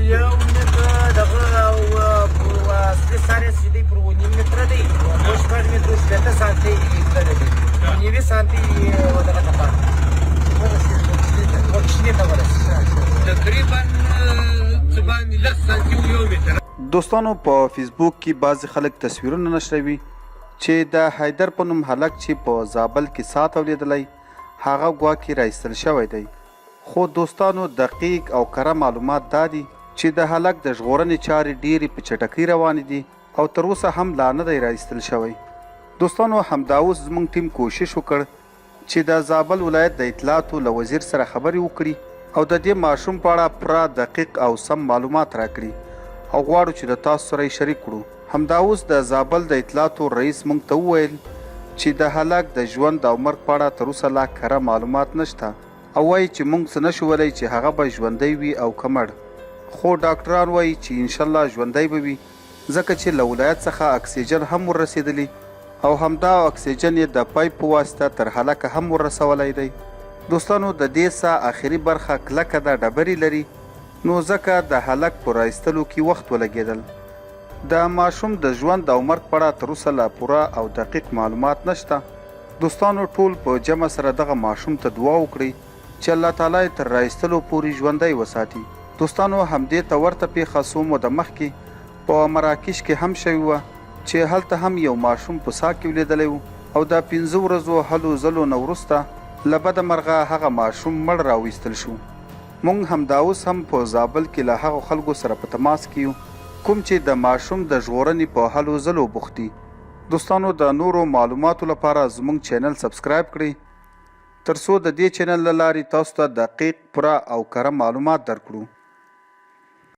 یو متر دغه او اصلي سر یې سیدی پر 9 متره دی او 6 متره شپېته سانتي لري دی 9 سانتي دغه ته پاتې کوچني ته ورسېږي تقریبا څه باندې 10 سانتي او 1 متر. دوستانو په فیسبوک کې بعضې خلک تصویرونه نشروي چې د حیدر په نوم هلک چې په زابل کې سات اولیدلی هغه ګواکې راایستل شوی دی، خو دوستانو دقیق او کره معلومات دا دي چې د هلک د ژغورنې چارې ډېرې په چټکۍ روانې دي او تر اوسه هم لا نه دی راایستل شوی. دوستانو همدا اوس زموږ ټیم کوشش وکړ چې د زابل ولایت د اطلاعاتو له وزیر سره خبرې وکړي او د دې ماشوم په اړه پوره دقیق او سم معلومات راکړي او غواړو چې د تاسو سره یې شریک کړو. همدا اوس د زابل د اطلاعاتو رئیس موږ ته وویل چې د هلک د ژوند او مرګ په اړه تر اوسه لا کره معلومات نشته او وایي چې موږ څه نشو ویلی چې هغه به ژوندی وي او که مړ، خو ډاکټران وایي چې انشاءالله ژوندی به وي ځکه چې له ولایت څخه اکسیجن هم وررسېدلی او همدا اکسیجن یې د پایپ په واسطه تر هلکه هم وررسولی دی. دوستانو د دې سا آخري برخه کلکه ده ډبرې لري، نو ځکه د هلک په رایستلو کې وخت ولګېدل. د ماشوم د ژوند او مرګ په اړه تر اوسه لا پوره او دقیق معلومات نشته. دوستانو ټول په جمع سره دغه ماشوم ته دعا وکړئ چې الله تعالی یې تر رایستلو پورې ژوندی وساتي. دوستانو همدې ته ورته پیښه څو موده مخکې په مراکش کې هم شوې وه چې هلته هم یو ماشوم په سا کې ولیدلی و او د 5 ورځو هلو ځلو نه وروسته له بده مرغه هغه ماشوم مړ راویستل شو. مونږ همدا اوس هم په زابل کې له هغو خلکو سره په تماس کې یو کوم چې د ماشوم د ژغورنې په هلو ځلو بوخت دي. دوستانو د نورو معلوماتو لپاره زموږ چینل سبسکرایب کړئ تر څو د دې چینل له لارې تاسو ته دقیق، پوره او کره معلومات درکړو.